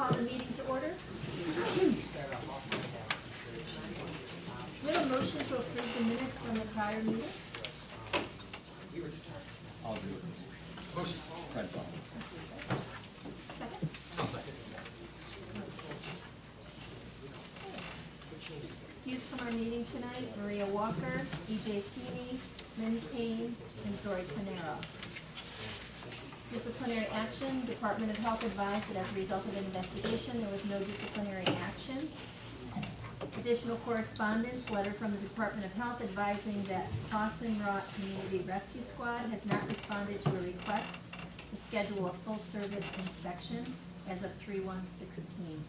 call the meeting to order. We have a motion to approve the minutes from the prior meeting. I'll do it. Motion. Fred Fox. Second. I'll second. Excused from our meeting tonight, Maria Walker, E.J. Sini, Lynn Kane, and Zoe Panero. Disciplinary action, Department of Health advised that as a result of an investigation, there was no disciplinary action. Additional correspondence, letter from the Department of Health advising that Crossing Rock Community Rescue Squad has not responded to a request to schedule a full-service inspection as of 3/1/16.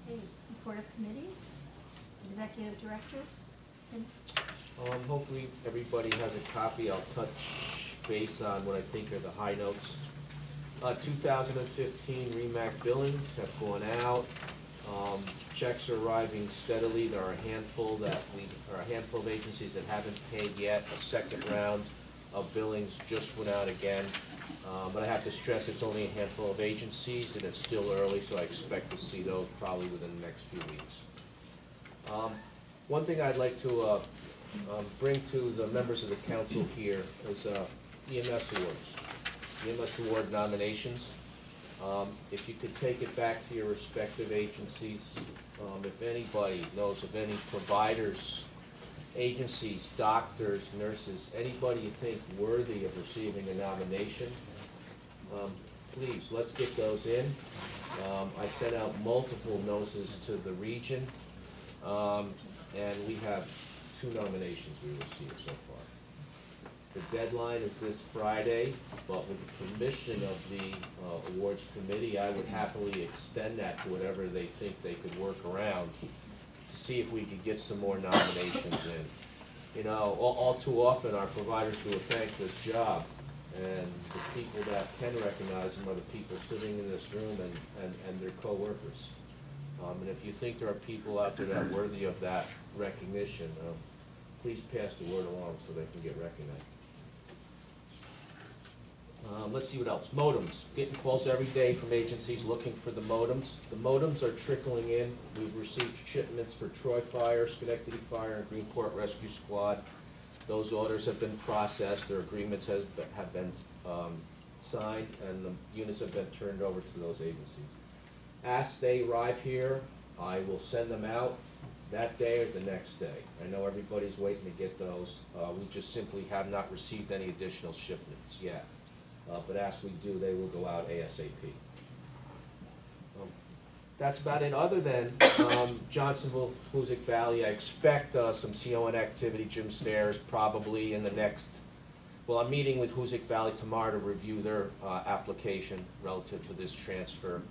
Okay, report of committees. Executive Director, Tim. Hopefully everybody has a copy. I'll touch base on what I think are the high notes. 2015 REMAC billings have gone out. Checks are arriving steadily. There are a handful of agencies that haven't paid yet. A second round of billings just went out again. But I have to stress it's only a handful of agencies and it's still early, so I expect to see those probably within the next few weeks. One thing I'd like to bring to the members of the council here is EMS awards, EMS award nominations. If you could take it back to your respective agencies, if anybody knows of any providers, agencies, doctors, nurses, anybody you think worthy of receiving a nomination, please, let's get those in. I sent out multiple notices to the region, and we have 2 nominations we received so far. The deadline is this Friday, but with the permission of the awards committee, I would happily extend that to whatever they think they could work around to see if we could get some more nominations in. You know, all too often our providers do a thankless job, and the people that can recognize them are the people sitting in this room and their co-workers. And if you think there are people out there that are worthy of that recognition, please pass the word along so they can get recognized. Let's see what else. Modems. Getting calls every day from agencies looking for the modems. The modems are trickling in. We've received shipments for Troy Fire, Schenectady Fire, and Greenport Rescue Squad. Those orders have been processed. Their agreements have been signed, and the units have been turned over to those agencies. As they arrive here, I will send them out that day or the next day. I know everybody's waiting to get those. We just simply have not received any additional shipments yet. But as we do, they will go out ASAP. That's about it. Other than Johnsonville, Hoosick Valley, I expect some CON activity, Jim Stairs, probably in the next, well, I'm meeting with Hoosick Valley tomorrow to review their application relative to this transfer.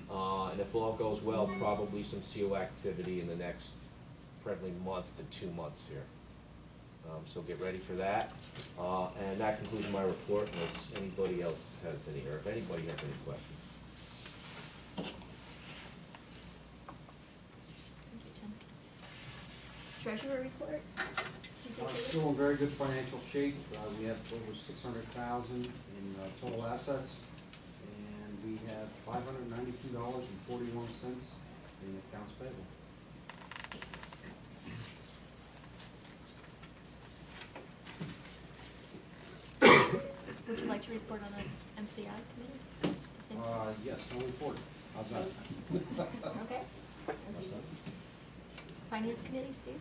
And if all goes well, probably some CO activity in the next probably month to 2 months here. So get ready for that. And that concludes my report, unless anybody else has any, or if anybody has any questions. Thank you, Tim. Treasurer report. Still in very good financial shape. We have over $600,000 in total assets, and we have $592.41 in accounts payable. Would you like to report on the MCI committee? Yes, no report. How's that? Okay. Finance committee, Steve?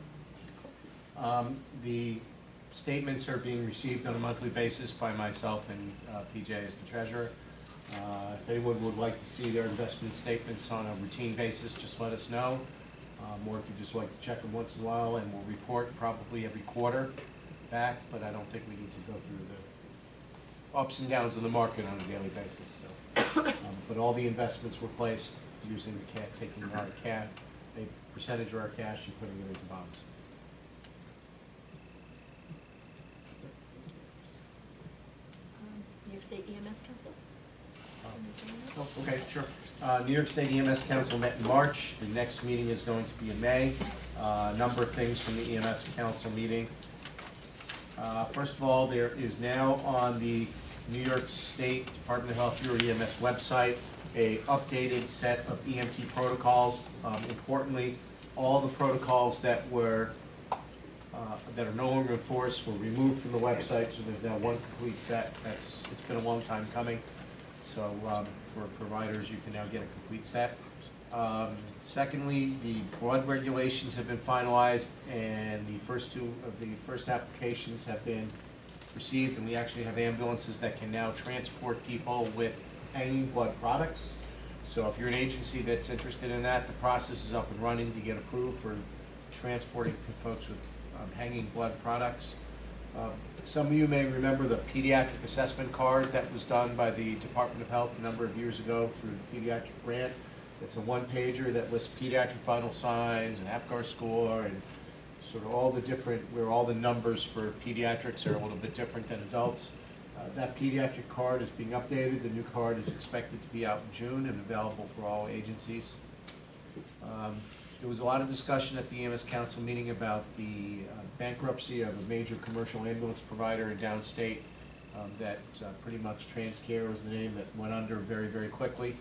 The statements are being received on a monthly basis by myself and PJ as the treasurer. If anyone would like to see their investment statements on a routine basis, just let us know. Or if you just like to check them once in a while, and we'll report probably every quarter back, but I don't think we need to go through the ups and downs of the market on a daily basis. So, but all the investments were placed using the taking our cash, a percentage of our cash and putting it into bonds. New York State EMS Council? Oh, okay, sure. New York State EMS Council met in March. The next meeting is going to be in May. A number of things from the EMS Council meeting. First of all, there is now on the New York State Department of Health Bureau EMS website a updated set of EMT protocols. Importantly, all the protocols that were that are no longer in force were removed from the website, so there's now one complete set. It's been a long time coming, so for providers you can now get a complete set. Secondly, the blood regulations have been finalized, and the first two of the first applications have been received, and we actually have ambulances that can now transport people with hanging blood products. So if you're an agency that's interested in that, the process is up and running to get approved for transporting folks with hanging blood products. Some of you may remember the pediatric assessment card that was done by the Department of Health a number of years ago through the pediatric grant. It's a one-pager that lists pediatric vital signs and APGAR score and sort of all the different, where all the numbers for pediatrics are a little bit different than adults. That pediatric card is being updated. The new card is expected to be out in June and available for all agencies. There was a lot of discussion at the EMS Council meeting about the bankruptcy of a major commercial ambulance provider in downstate that pretty much TransCare was the name, that went under very, very quickly.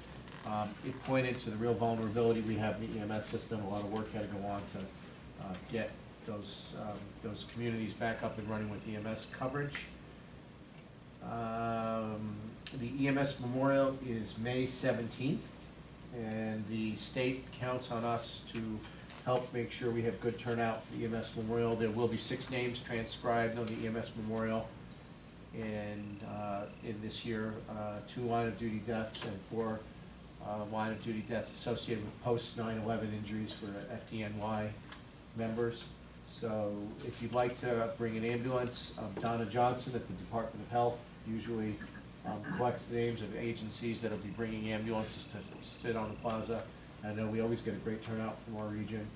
It pointed to the real vulnerability we have in the EMS system. A lot of work had to go on to get those communities back up and running with EMS coverage. The EMS Memorial is May 17th, and the state counts on us to help make sure we have good turnout for the EMS Memorial. There will be 6 names transcribed on the EMS Memorial, and in this year, 2 line-of-duty deaths and 4 line-of-duty deaths associated with post-9/11 injuries for FDNY members. So if you'd like to bring an ambulance, Donna Johnson at the Department of Health usually collects the names of agencies that will be bringing ambulances to sit on the plaza. I know we always get a great turnout from our region,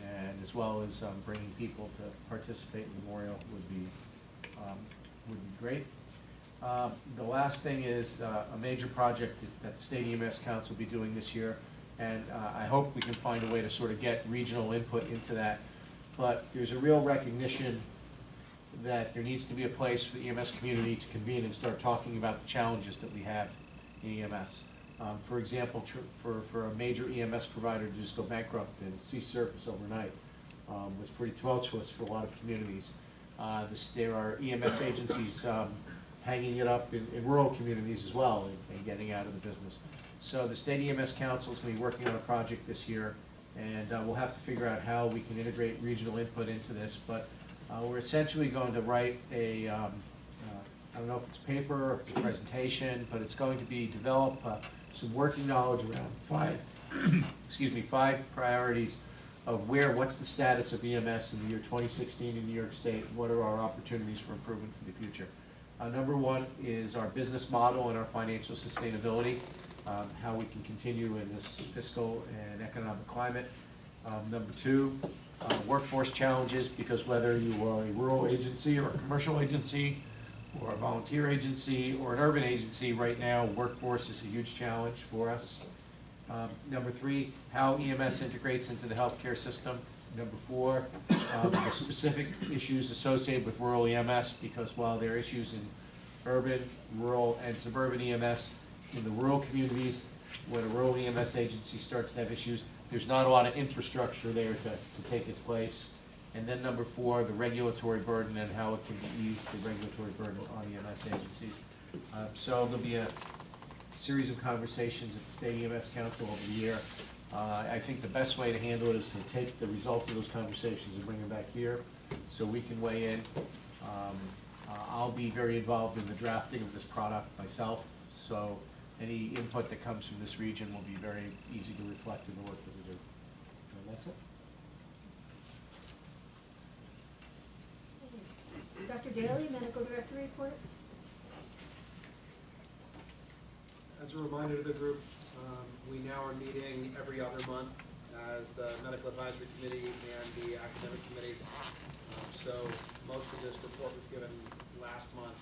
and as well as bringing people to participate in the memorial would be great. The last thing is a major project that the State EMS Council will be doing this year, and I hope we can find a way to sort of get regional input into that. But there's a real recognition that there needs to be a place for the EMS community to convene and start talking about the challenges that we have in EMS. For example, for a major EMS provider to just go bankrupt and cease service overnight was pretty tumultuous for a lot of communities. There are EMS agencies hanging it up in rural communities as well and getting out of the business. So the State EMS Council is going to be working on a project this year, and we'll have to figure out how we can integrate regional input into this. But we're essentially going to write a, I don't know if it's paper or if it's a presentation, but it's going to be develop some working knowledge around 5 priorities of what's the status of EMS in the year 2016 in New York State, what are our opportunities for improvement for the future. Number 1 is our business model and our financial sustainability, how we can continue in this fiscal and economic climate. Number 2, workforce challenges, because whether you are a rural agency or a commercial agency or a volunteer agency or an urban agency, right now workforce is a huge challenge for us. Number 3, how EMS integrates into the healthcare system. Number 4, the specific issues associated with rural EMS, because while there are issues in urban, rural, and suburban EMS, in the rural communities, when a rural EMS agency starts to have issues, there's not a lot of infrastructure there to take its place. And then number 4, the regulatory burden and how it can be eased, the regulatory burden on EMS agencies. So there'll be a series of conversations at the State EMS Council over the year. I think the best way to handle it is to take the results of those conversations and bring them back here so we can weigh in. I'll be very involved in the drafting of this product myself, so any input that comes from this region will be very easy to reflect in the work that we do. And that's it. Dr. Daly, Medical Director report. As a reminder to the group, we now are meeting every other month as the Medical Advisory Committee and the Academic Committee. So most of this report was given last month.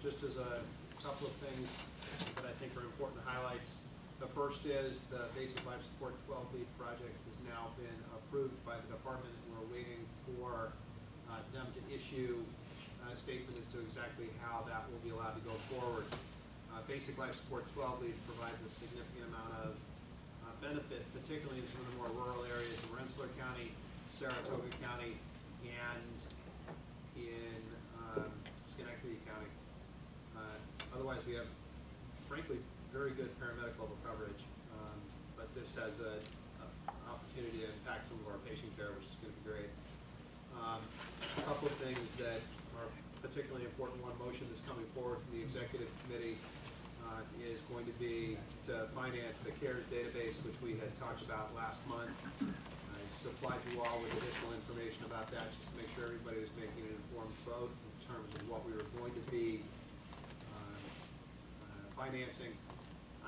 Just as a couple of things that I think are important highlights. The first is the Basic Life Support 12-Lead project has now been approved by the department. We're waiting for them to issue a statement as to exactly how that will be allowed to go forward. Basic Life Support 12 Lead provides a significant amount of benefit, particularly in some of the more rural areas in Rensselaer County, Saratoga County, and in Schenectady County. Otherwise, we have, frankly, very good paramedical coverage, but this has an opportunity to impact some of our patient care, which is going to be great. A couple of things that are particularly important. One motion that's coming forward from the executive committee is going to be to finance the CARES database, which we had talked about last month. I supplied you all with additional information about that, just to make sure everybody was making an informed vote in terms of what we were going to be financing.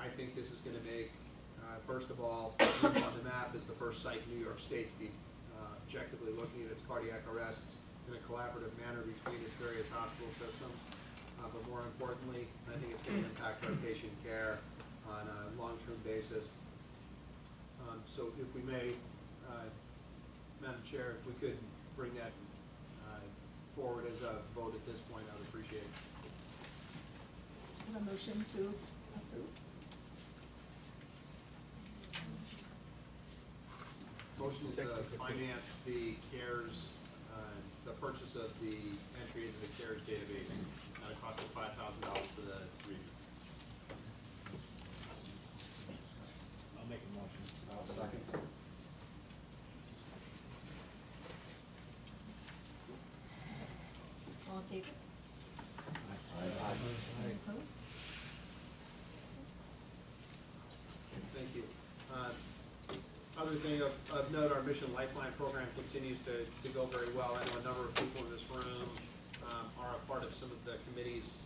I think this is going to make, first of all, on the map is the first site in New York State to be objectively looking at its cardiac arrests in a collaborative manner between its various hospital systems. But more importantly, I think it's going to impact our patient care on a long-term basis. So if we may, Madam Chair, if we could bring that forward as a vote at this point, I would appreciate it. Have a motion to approve. Motion to finance the CARES, the purchase of the entry into the CARES database at a cost of $5,000 for the region. I'll make a motion. I'll second. All in favor? Any opposed? Thank you. Other thing of note, our Mission Lifeline program continues to go very well. I know a number of people in this room are a part of some of the committees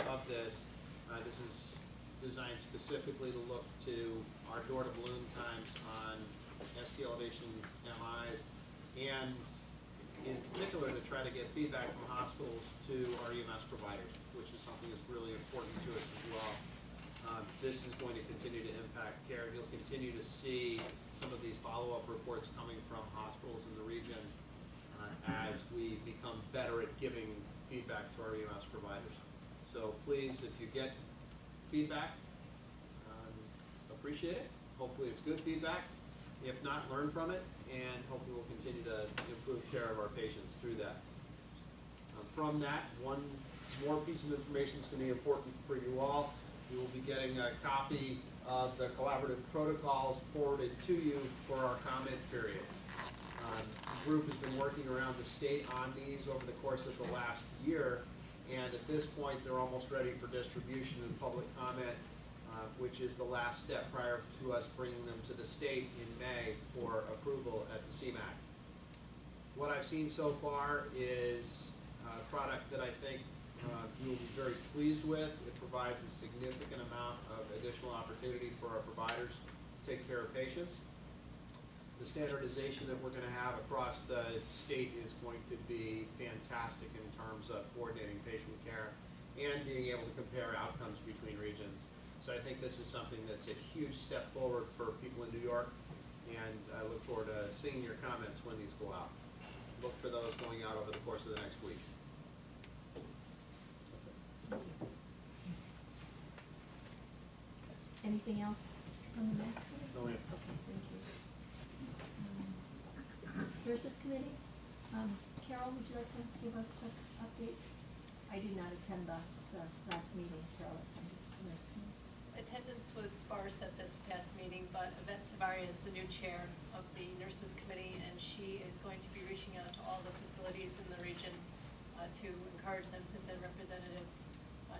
of this. This is designed specifically to look to our door-to-balloon times on ST elevation MIs, and in particular to try to get feedback from hospitals to our EMS providers, which is something that's really important to us as well. This is going to continue to impact care. You'll continue to see some of these follow-up reports coming from hospitals in the region as we become better at giving feedback to our EMS providers. So please, if you get feedback, appreciate it. Hopefully it's good feedback. If not, learn from it, and hopefully we'll continue to improve care of our patients through that. From that, one more piece of information that's going to be important for you all. You will be getting a copy of the collaborative protocols forwarded to you for our comment period. The group has been working around the state on these over the course of the last year, and at this point they're almost ready for distribution and public comment, which is the last step prior to us bringing them to the state in May for approval at the CMAC. What I've seen so far is a product that I think you will be very pleased with. It provides a significant amount of additional opportunity for our providers to take care of patients. The standardization that we're going to have across the state is going to be fantastic in terms of coordinating patient care and being able to compare outcomes between regions. So I think this is something that's a huge step forward for people in New York, and I look forward to seeing your comments when these go out. Look for those going out over the course of the next week. Anything else on the back? No, ma'am. Okay, thank you. Nurses Committee, Carol, would you like to give a quick update? I did not attend the last meeting, Carol attended the Nurse Committee. Attendance was sparse at this past meeting, but Yvette Savaria is the new chair of the Nurses Committee, and she is going to be reaching out to all the facilities in the region to encourage them to send representatives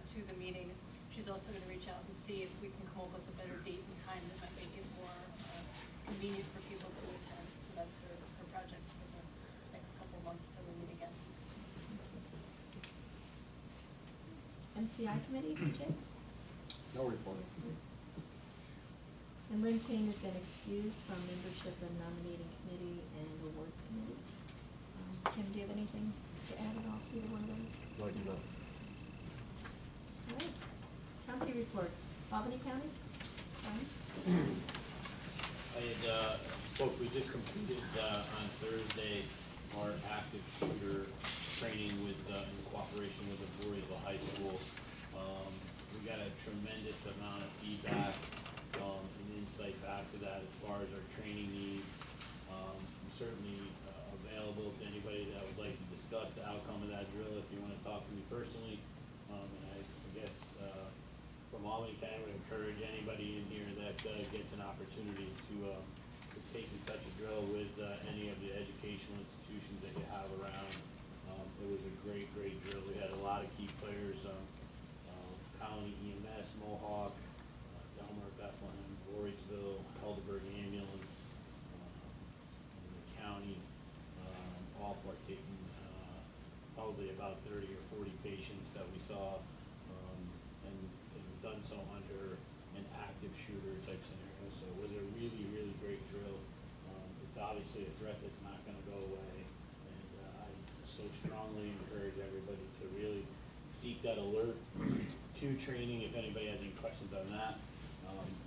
to the meetings. She's also going to reach out and see if we can come up with a better date and time that might make it more convenient for people to attend. So that's her project for the next couple of months till we meet again. MCI Committee, Jay? No report. And Lynn Kane has been excused from membership in nominating committee and awards committee. Tim, do you have anything to add at all to either one of those? No, I do not. All right. County reports. Albany County? Brian? I had, we just completed, on Thursday, our active shooter training with, in cooperation with the Voorheesville High School. tremendous amount of feedback, and insight back to that as far as our training needs. I'm certainly available to anybody that would like to discuss the outcome of that drill if you want to talk to me personally. And I guess from Albany County, I would encourage anybody in here that gets an opportunity to take in such a drill with any of the educational institutions that you have around. It was a great drill. We had a lot of key players, Colony EMS, Mohawk, Delmar, Bethlehem, Voorheesville, Helderberg Ambulance, and the county, all partaking, probably about 30 or 40 patients that we saw, and done so under an active shooter type scenario. So it was a really great drill. It's obviously a threat that's not going to go away, and I so strongly encourage everybody to really seek that alert to training. If anybody has any questions on that,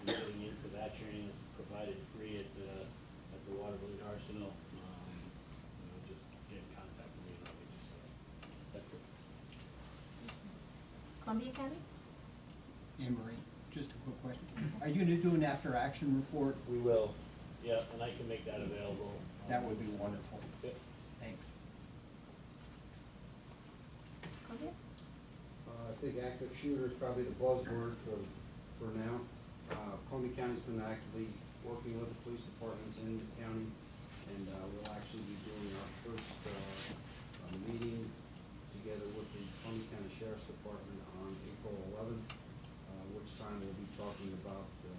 getting into that training is provided free at the Waterbury Arsenal. Just get in contact with me and I'll get you started. That's it. Columbia County? Anne Marie, just a quick question. Are you gonna do an after-action report? We will, yeah, and I can make that available. That would be wonderful. Yep. Thanks. Columbia? I think active shooter is probably the buzzword for now. Columbia County's been actively working with the police departments in the county, and we'll actually be doing our first meeting together with the Columbia County Sheriff's Department on April 11th, which time we'll be talking about the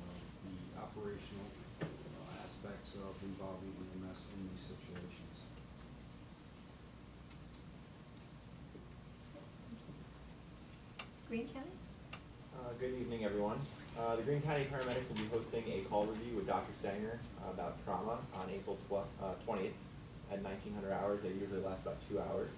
operational aspects of involving EMS in these situations. Greene County? Good evening, everyone. The Greene County paramedics will be hosting a call review with Dr. Stanger about trauma on April 20th at 1900 hours. They usually last about 2 hours.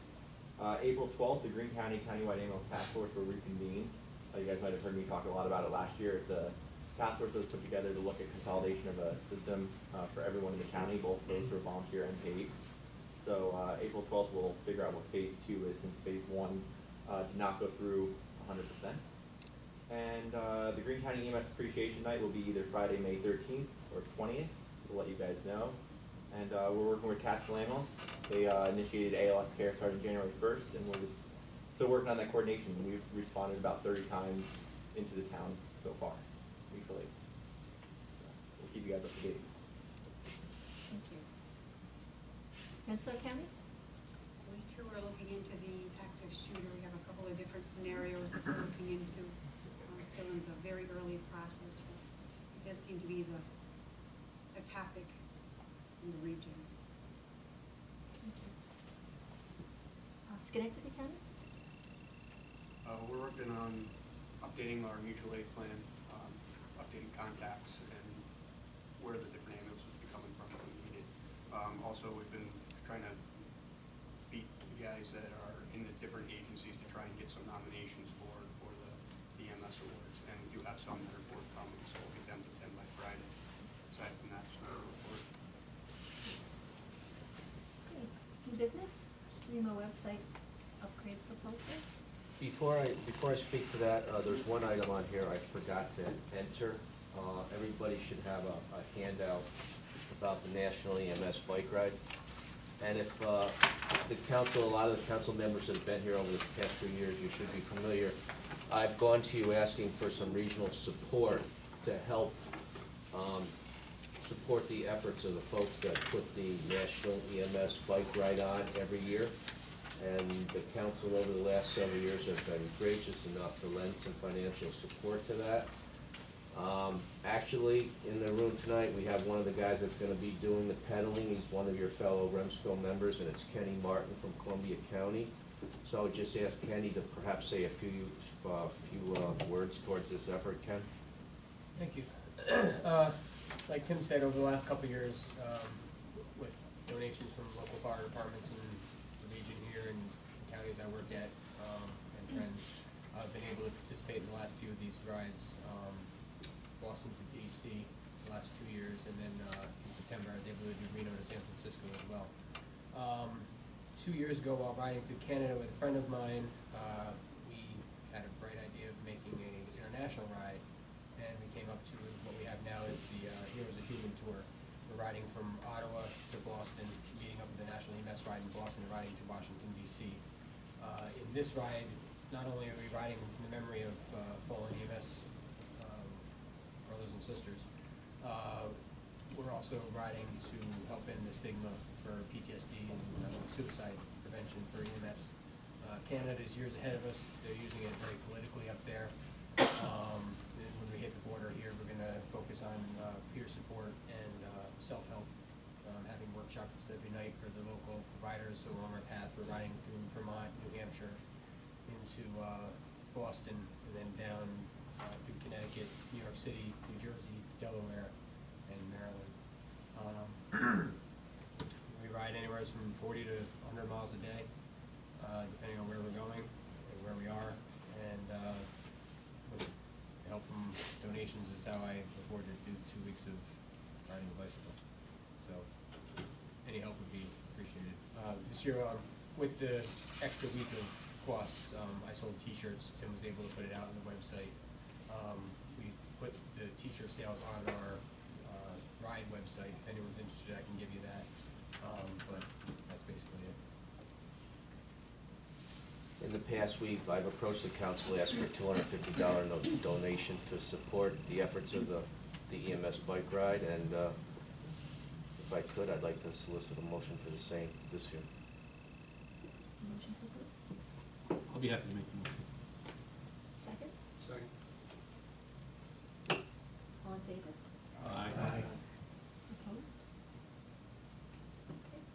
April 12th, the Greene County Countywide Ambulance Task Force will reconvene. You guys might have heard me talk a lot about it last year. It's a task force that was put together to look at consolidation of a system for everyone in the county, both those who are volunteer and paid. So April 12th, we'll figure out what phase 2 is, since phase 1 did not go through 100%. And the Greene County EMS Appreciation Night will be either Friday, May 13th or 20th. We'll let you guys know. And we're working with Catskill Ambulance. They initiated ALS care starting January 1st, and we're just still working on that coordination. We've responded about 30 times into the town so far, mutually. So we'll keep you guys up to date. Thank you. Remsco County? We too are looking into the active shooter. We have a couple of different scenarios that we're looking into. We're still in the very early process, but it does seem to be the topic in the region. Thank you. Schenectady County? We're working on updating our mutual aid plan, updating contacts and where the different ambulances will be coming from if we need it. Also, we've been trying to beat the guys that are in the different agencies to try and get some nominations for the EMS awards, and we do have some that are forthcoming, so we'll get them to 10 by Friday. Aside from that, just another report. Okay. New business? Remo website upgrade proposal? Before I speak to that, there's one item on here I forgot to enter. Everybody should have a handout about the National EMS Bike Ride. And if the council, a lot of the council members that have been here over the past 2 years, you should be familiar. I've gone to you asking for some regional support to help support the efforts of the folks that put the National EMS Bike Ride on every year. And the council over the last several years have been gracious enough to lend some financial support to that. Actually, in the room tonight, we have one of the guys that's gonna be doing the pedaling. He's one of your fellow Remsco members, and it's Kenny Martin from Columbia County. So I would just ask Kenny to perhaps say a few words towards this effort. Ken? Thank you. Like Tim said, over the last couple of years, with donations from local fire departments in the region here and counties I work at, and friends, I've been able to participate in the last few of these rides. Boston to DC the last 2 years, and then in September I was able to do Reno to San Francisco as well. 2 years ago, while riding through Canada with a friend of mine, we had a bright idea of making an international ride is the Heroes of Human Tour. We're riding from Ottawa to Boston, meeting up with the National EMS ride in Boston and riding to Washington, D.C. In this ride, not only are we riding in the memory of fallen EMS brothers and sisters, we're also riding to help end the stigma for PTSD and suicide prevention for EMS. Canada is years ahead of us. They're using it very politically up there. And when we hit the border here, we're going to focus on peer support and self-help, having workshops every night for the local providers. So along our path, we're riding through Vermont, New Hampshire, into Boston, and then down through Connecticut, New York City, New Jersey, Delaware, and Maryland. We ride anywhere from 40 to 100 miles a day, depending on where we're going and where we are. And with help from donations is how I afford to do 2 weeks of riding a bicycle. So any help would be appreciated. This year, with the extra week of costs, I sold T-shirts. Tim was able to put it out on the website. We put the T-shirt sales on our ride website. If anyone's interested, I can give you that. But that's basically it. In the past, I've approached the council, asked for a $250 donation to support the efforts of the EMS bike ride, and if I could, I'd like to solicit a motion for the same this year. Motion to approve. I'll be happy to make the motion. Second? Second. All in favor? Aye. Opposed?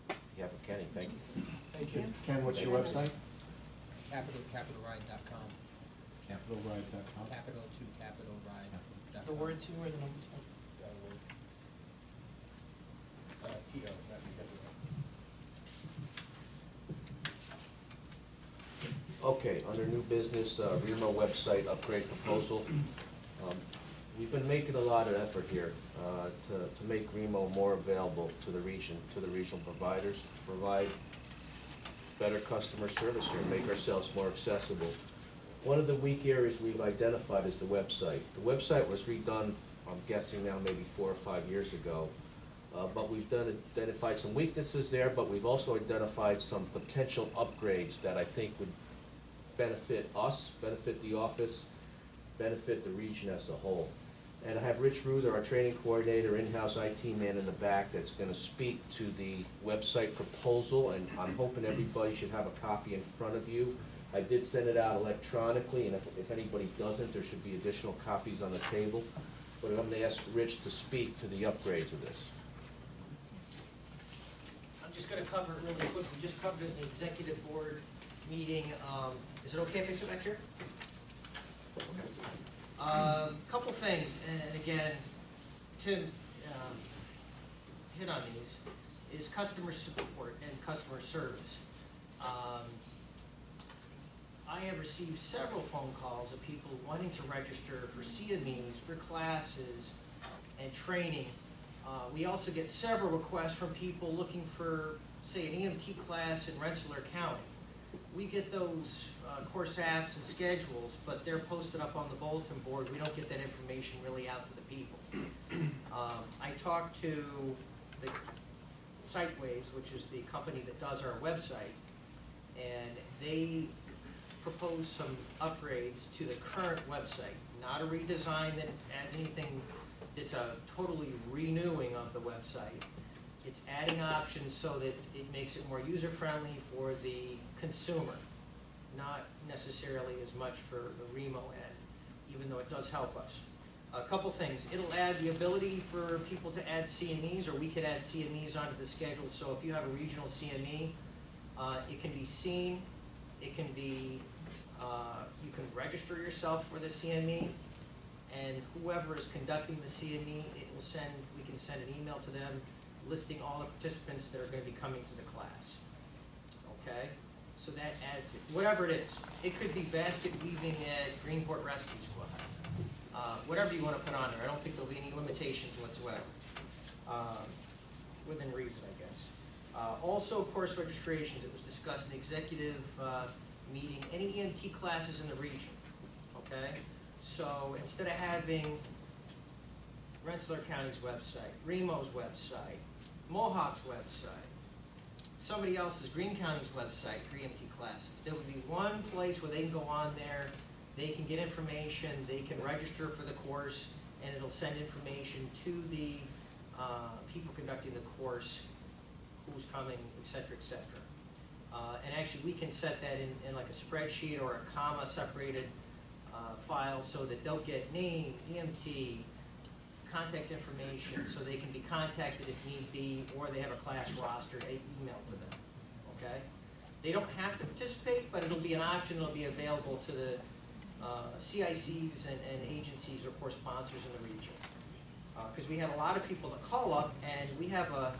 Okay. behalf of Kenny, thank you. Thank you. Ken, what's your website? Capitalride.com. Capitalride.com. Capitalride.com. The word two or the number two? T-O, that'd be Okay, under new business, Remo website upgrade proposal. We've been making a lot of effort here to make Remo more available to the region, to the regional providers, to provide better customer service here, make ourselves more accessible. One of the weak areas we've identified is the website. The website was redone, I'm guessing now maybe 4 or 5 years ago, but we've identified some weaknesses there, but we've also identified some potential upgrades that I think would benefit us, benefit the office, benefit the region as a whole. And I have Rich Ruther, our training coordinator, in-house IT man in the back, that's gonna speak to the website proposal, and I'm hoping everybody should have a copy in front of you. I did send it out electronically, and if anybody doesn't, there should be additional copies on the table. But I'm gonna ask Rich to speak to the upgrades of this. I'm just gonna cover it really quick. We just covered it in the executive board meeting. Is it okay if I sit back here? Couple things, and again, Tim hit on these, is customer support and customer service. I have received several phone calls of people wanting to register for CMEs, for classes, and training. We also get several requests from people looking for, say, an EMT class in Rensselaer County. We get those course apps and schedules, but they're posted up on the bulletin board. We don't get that information really out to the people. I talked to the Siteways, which is the company that does our website, and they proposed some upgrades to the current website. Not a redesign that adds anything, it's a totally renewing of the website. It's adding options so that it makes it more user-friendly for the consumer, not necessarily as much for the Remo end, even though it does help us. A couple things. It'll add the ability for people to add CMEs, or we could add CMEs onto the schedule. So if you have a regional CME, it can be seen. It can be, you can register yourself for the CME, and whoever is conducting the CME, we can send an email to them listing all the participants that are going to be coming to the class. Okay? So that adds it, whatever it is. It could be basket weaving at Greenport Rescue Squad. Whatever you want to put on there. I don't think there'll be any limitations whatsoever. Within reason, I guess. Also, course registrations. It was discussed in the executive meeting. Any EMT classes in the region. Okay? So instead of having Rensselaer County's website, Remo's website, Mohawk's website, somebody else's, Greene County's website for EMT classes. There would be one place where they can go on there, they can get information, they can register for the course, and it'll send information to the people conducting the course, who's coming, et cetera, et cetera. And actually, we can set that in like a spreadsheet or a comma-separated file so that they'll get name, EMT, contact information, so they can be contacted if need be, or they have a class roster, email to them, okay? They don't have to participate, but it'll be an option, it'll be available to the CICs and agencies or core sponsors in the region. Because we have a lot of people that call up, and we have a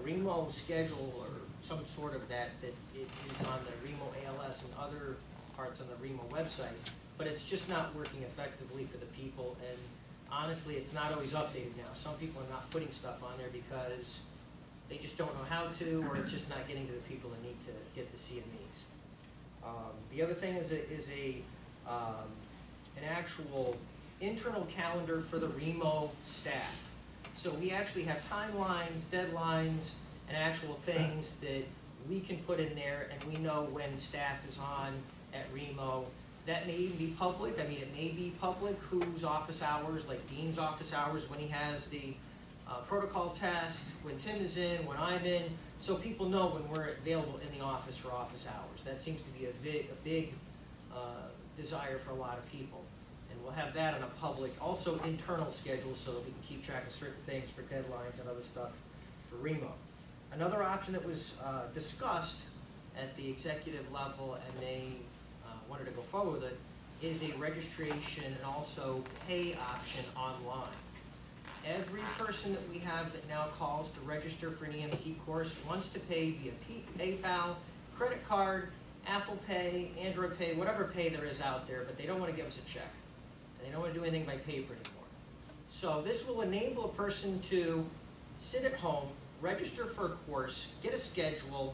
Remo schedule or some sort of that it is on the Remo ALS and other parts on the Remo website, but it's just not working effectively for the people, and honestly, it's not always updated now. Some people are not putting stuff on there because they just don't know how to, or it's just not getting to the people that need to get the CMEs. The other thing is an actual internal calendar for the Remo staff. So we actually have timelines, deadlines, and actual things that we can put in there, and we know when staff is on at Remo. That may even be public. I mean, it may be public whose office hours, like Dean's office hours, when he has the protocol test, when Tim is in, when I'm in, so people know when we're available in the office for office hours. That seems to be a big desire for a lot of people. And we'll have that on a public, also internal schedule, so that we can keep track of certain things for deadlines and other stuff for Remo. Another option that was discussed at the executive level, and they wanted to go forward with it, is a registration and also pay option online. Every person that we have that now calls to register for an EMT course wants to pay via PayPal, credit card, Apple Pay, Android Pay, whatever pay there is out there, but they don't want to give us a check. And they don't want to do anything by paper anymore. So this will enable a person to sit at home, register for a course, get a schedule,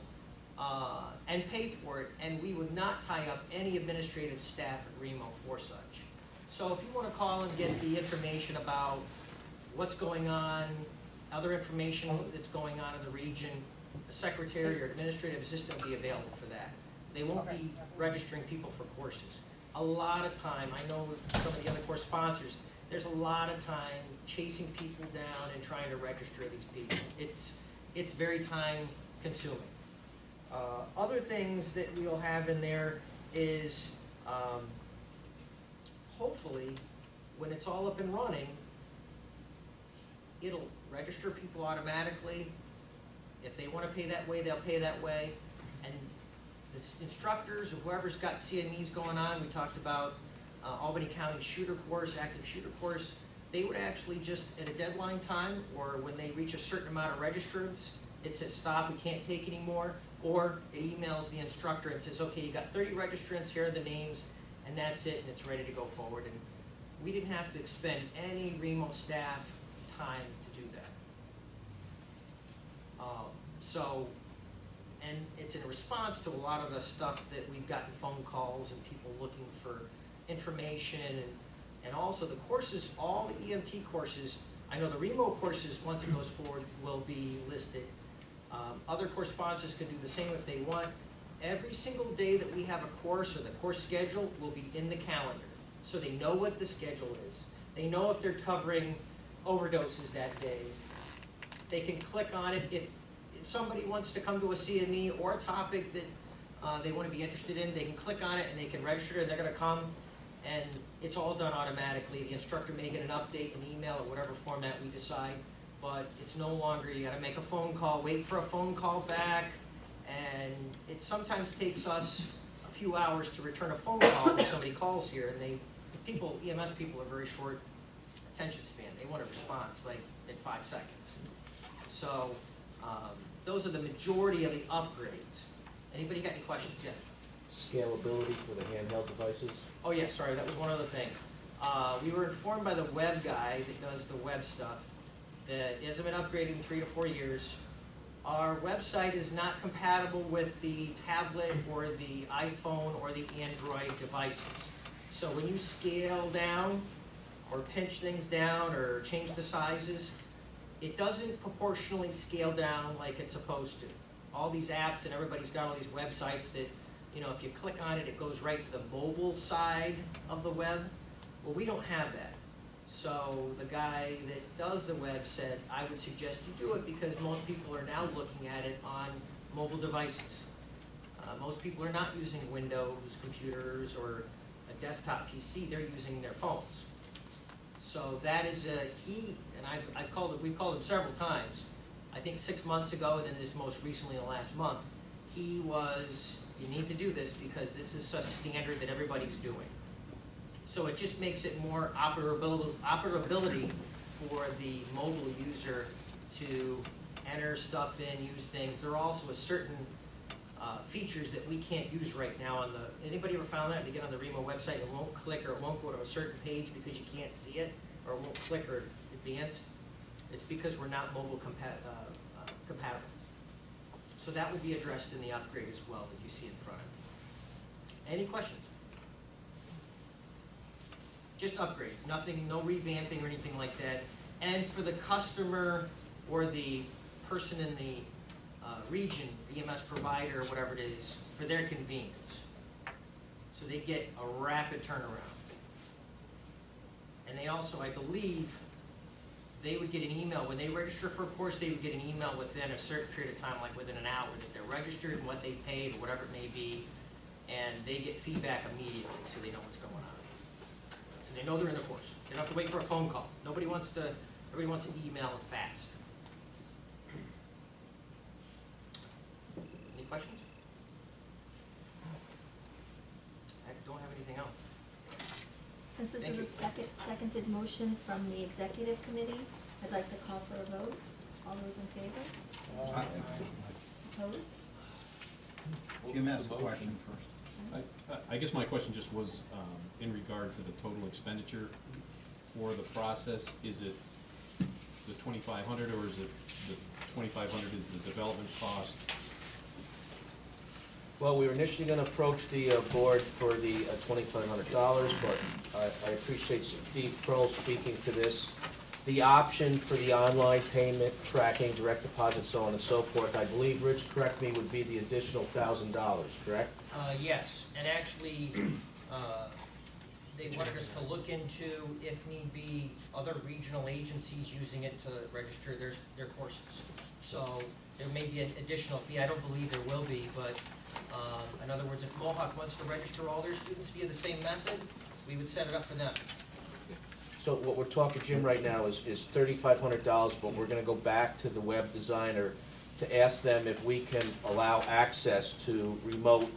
and pay for it, and we would not tie up any administrative staff at Remo for such. So if you want to call and get the information about what's going on, other information that's going on in the region, a secretary or administrative assistant will be available for that. They won't be registering people for courses. A lot of time, I know some of the other course sponsors, there's a lot of time chasing people down and trying to register these people. It's very time consuming. Other things that we'll have in there is, hopefully, when it's all up and running, it'll register people automatically. If they want to pay that way, they'll pay that way. And the instructors or whoever's got CMEs going on, we talked about Albany County shooter course, active shooter course, they would actually just, at a deadline time, or when they reach a certain amount of registrants, it says stop, we can't take any more, or it emails the instructor and says, okay, you got 30 registrants, here are the names, and that's it, and it's ready to go forward. And we didn't have to expend any Remo staff time to do that. And it's in response to a lot of the stuff that we've gotten phone calls and people looking for information, and also the courses, all the EMT courses. I know the Remo courses, once it goes forward, will be listed. Other course sponsors can do the same if they want. Every single day that we have a course, or the course schedule, will be in the calendar, so they know what the schedule is. They know if they're covering overdoses that day. They can click on it. If somebody wants to come to a CME or a topic that they want to be interested in, they can click on it and they can register, and they're going to come, and it's all done automatically. The instructor may get an update, an email, or whatever format we decide, but it's no longer, you got to make a phone call, wait for a phone call back, and it sometimes takes us a few hours to return a phone call when somebody calls here, and EMS people are very short attention span. They want a response like in 5 seconds. So those are the majority of the upgrades. Anybody got any questions yet? Scalability for the handheld devices? Oh yeah, sorry, that was one other thing. We were informed by the web guy that does the web stuff that it hasn't been upgraded in 3 to 4 years. Our website is not compatible with the tablet or the iPhone or the Android devices. So when you scale down, or pinch things down or change the sizes, it doesn't proportionally scale down like it's supposed to. All these apps and everybody's got all these websites that, you know, if you click on it, it goes right to the mobile side of the web. Well, we don't have that. So the guy that does the web said, I would suggest you do it because most people are now looking at it on mobile devices. Most people are not using Windows computers or a desktop PC, they're using their phones. So that is we've called him several times. I think 6 months ago, and then this most recently in the last month, you need to do this because this is a standard that everybody's doing. So it just makes it more operability for the mobile user to enter stuff in, use things. There are also certain features that we can't use right now on the, anybody ever found that? They get on the Remo website, it won't click or it won't go to a certain page because you can't see it, or it won't click or advance. It's because we're not mobile compatible. So that will be addressed in the upgrade as well that you see in front of you. Any questions? Just upgrades, nothing, no revamping or anything like that. And for the customer or the person in the region, EMS provider, or whatever it is, for their convenience. So they get a rapid turnaround. And they also, I believe, they would get an email, when they register for a course, they would get an email within a certain period of time, like within an hour, that they're registered and what they paid, or whatever it may be, and they get feedback immediately, so they know what's going on. So they know they're in the course. They don't have to wait for a phone call. Everybody wants an email and fast. Any questions? I don't have anything else. Since this Thank is a seconded motion from the executive committee, I'd like to call for a vote. All those in favor? Opposed? Jim has a question first. I guess my question just was in regard to the total expenditure for the process. Is it the 2,500 or is it the 2,500 is the development cost? Well, we were initially going to approach the board for the $2,500, but I appreciate Steve Pearl speaking to this. The option for the online payment, tracking, direct deposit, so on and so forth, I believe, Rich, correct me, would be the additional $1,000, correct? Yes, and actually, they wanted us to look into, if need be, other regional agencies using it to register their courses. So there may be an additional fee. I don't believe there will be, but in other words, if Mohawk wants to register all their students via the same method, we would set it up for them. So what we're talking, Jim, right now is $3,500, but we're going to go back to the web designer to ask them if we can allow access to remote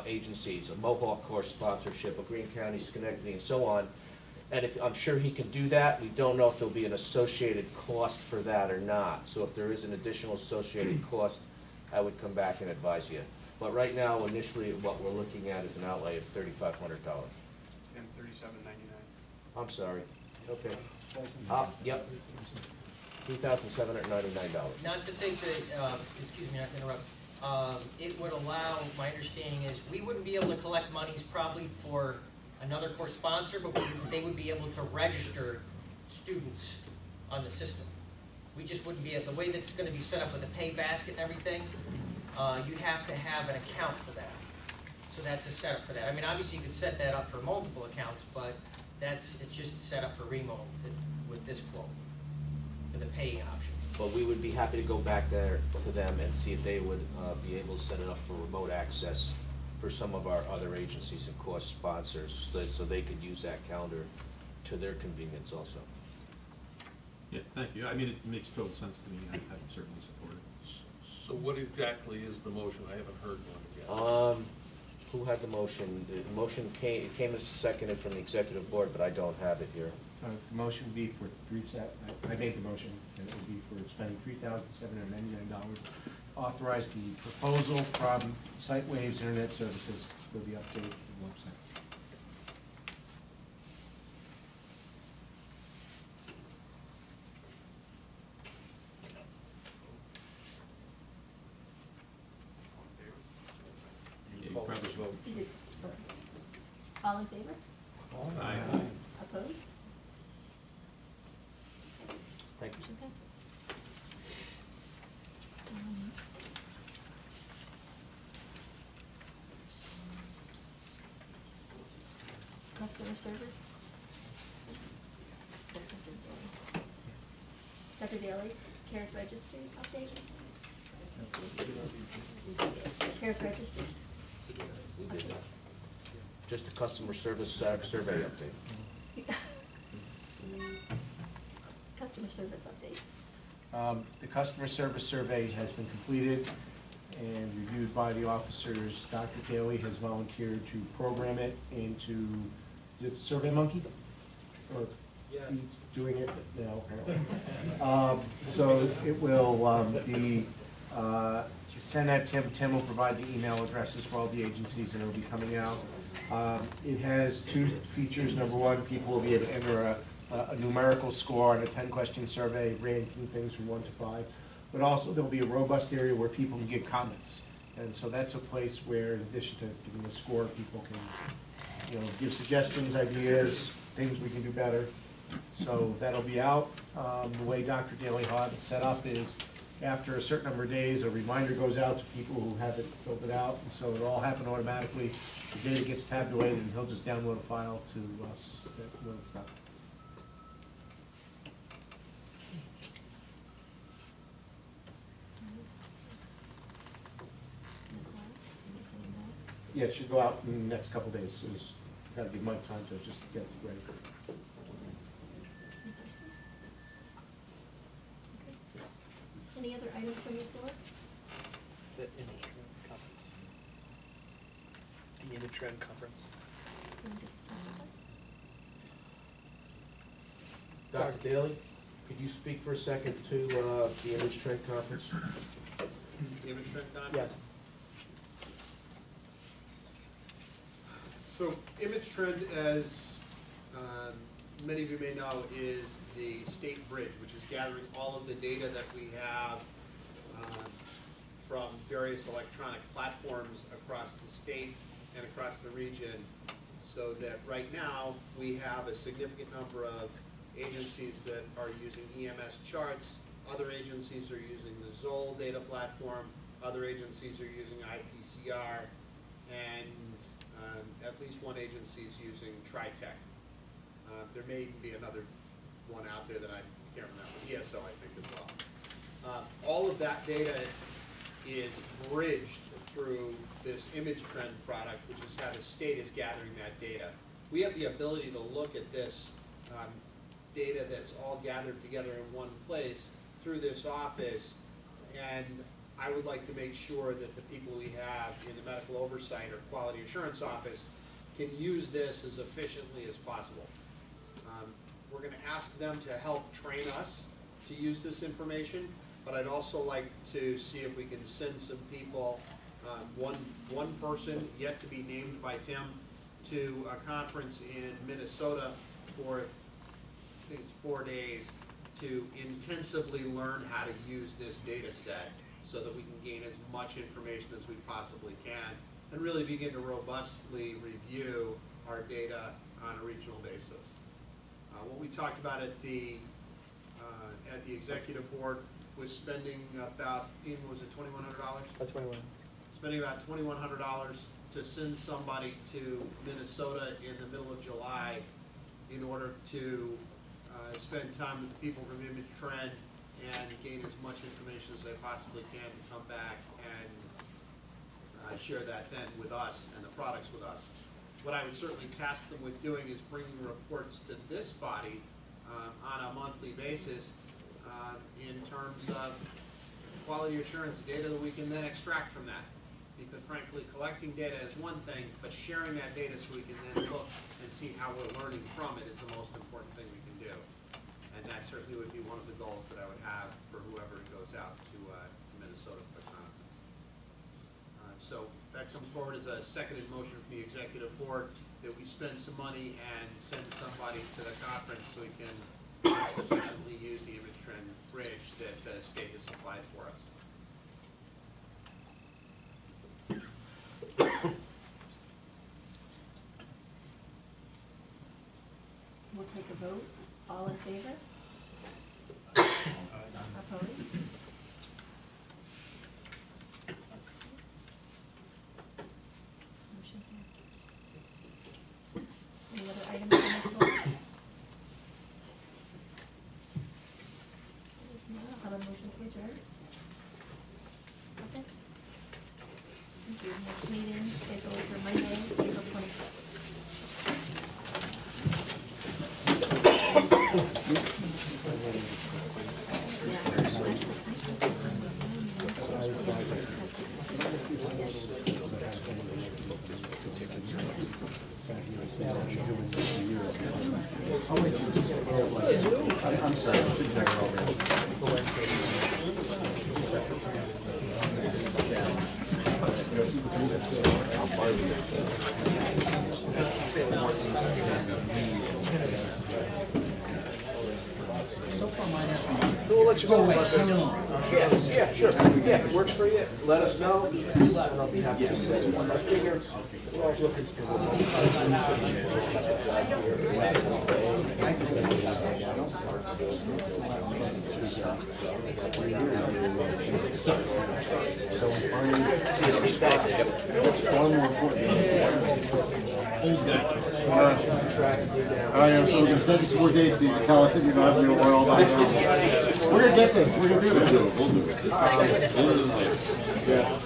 agencies, a Mohawk course sponsorship, a Greene County, Schenectady, and so on. And I'm sure he can do that. We don't know if there'll be an associated cost for that or not. So if there is an additional associated cost, I would come back and advise you. But right now, initially, what we're looking at is an outlay of $3,500. And $37.99. I'm sorry. Okay. Yep. $3,799. Not to take the, excuse me, not to interrupt. It would allow, my understanding is, we wouldn't be able to collect monies probably for another course sponsor, but they would be able to register students on the system. We just wouldn't be, the way that's going to be set up with the pay basket and everything, you'd have to have an account for that. So that's a setup for that. I mean, obviously you could set that up for multiple accounts, but it's just set up for Remo with this quote, for the paying option. But we would be happy to go back there to them and see if they would be able to set it up for remote access for some of our other agencies and course sponsors, so they could use that calendar to their convenience also. Yeah, thank you. I mean, it makes total sense to me. I certainly support it. So what exactly is the motion? I haven't heard one yet. Who had the motion? The motion came as seconded from the executive board, but I don't have it here. The motion would be for I made the motion, and it would be for spending $3,799. Authorize the proposal from SiteWaves Internet Services for the update of the website. Yeah, you probably should vote. All in favor? Aye. Opposed? customer service. Dr. Daly, CARES registry update? CARES registry? We did that. Just a customer service survey update. Customer service update. The customer service survey has been completed and reviewed by the officers. Dr. Daly has volunteered to program it into, is it SurveyMonkey? Or Yes. he's doing it now, apparently. So it will be sent at Tim. Tim will provide the email addresses for all the agencies, and it will be coming out. It has two features. Number one, people will be able to enter a numerical score on a 10-question survey, ranking things from 1 to 5. But also, there'll be a robust area where people can give comments. And so that's a place where, in addition to giving a score, people can, give suggestions, ideas, things we can do better. So that'll be out. The way Dr. Daly had it set up is, after a certain number of days, a reminder goes out to people who haven't filled it out. And so it'll all happen automatically. The data gets tabulated, and he'll just download a file to us when it's done. Yeah, it should go out in the next couple of days, so it's gotta give Mike time to just get it ready. Any questions? Okay. Any other items from the floor? The image trend conference. The image trend conference. Can we just, Dr. Daly, could you speak for a second to the Image Trend Conference? The image trend conference? Yes. So Image Trend, as many of you may know, is the state bridge, which is gathering all of the data that we have from various electronic platforms across the state and across the region, so that right now we have a significant number of agencies that are using EMS charts. Other agencies are using the Zoll data platform. Other agencies are using IPCR, and at least one agency is using TriTech. There may even be another one out there that I can't remember, ESO I think as well. All of that data is bridged through this Image Trend product, which is how the state is gathering that data. We have the ability to look at this data that's all gathered together in one place through this office, and I would like to make sure that the people we have in the medical oversight or quality assurance office can use this as efficiently as possible. We're going to ask them to help train us to use this information, but I'd also like to see if we can send some people, one person yet to be named by Tim, to a conference in Minnesota for, I think it's 4 days, to intensively learn how to use this data set so that we can gain as much information as we possibly can and really begin to robustly review our data on a regional basis. What we talked about at the executive board was spending about, was it $2,100? That's 21. Spending about $2,100 to send somebody to Minnesota in the middle of July in order to spend time with the people from Image Trend and gain as much information as they possibly can to come back and share that then with us and the products with us. What I would certainly task them with doing is bringing reports to this body on a monthly basis in terms of quality assurance data that we can then extract from that. Because frankly, collecting data is one thing, but sharing that data so we can then look and see how we're learning from it is the most important thing we can do. And that certainly would be one of the goals that I would have for whoever goes out to Minnesota for the conference. So that comes forward as a seconded motion from the executive board that we spend some money and send somebody to the conference so we can efficiently use the Image Trend bridge that the state has supplied for us. we'll take a vote. All in favor? Opposed? Motion passed. Any other I'm sorry, I should have it already. So far, mine hasn't. We'll let you Go know. away, hang on. Yes, yeah, sure. Yeah, if it works for you, let us know, and I'll be happy to do that. I figure, we're always looking So I'm finding, it's far more important. I am, so we're gonna send you some more dates, so you can tell us that you're not, we're all about it. We're gonna get this, we're gonna do this. We'll do it. Yeah.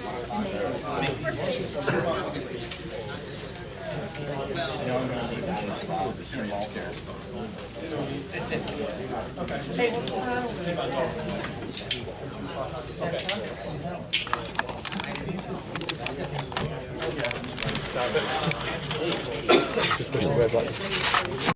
Just push the red button.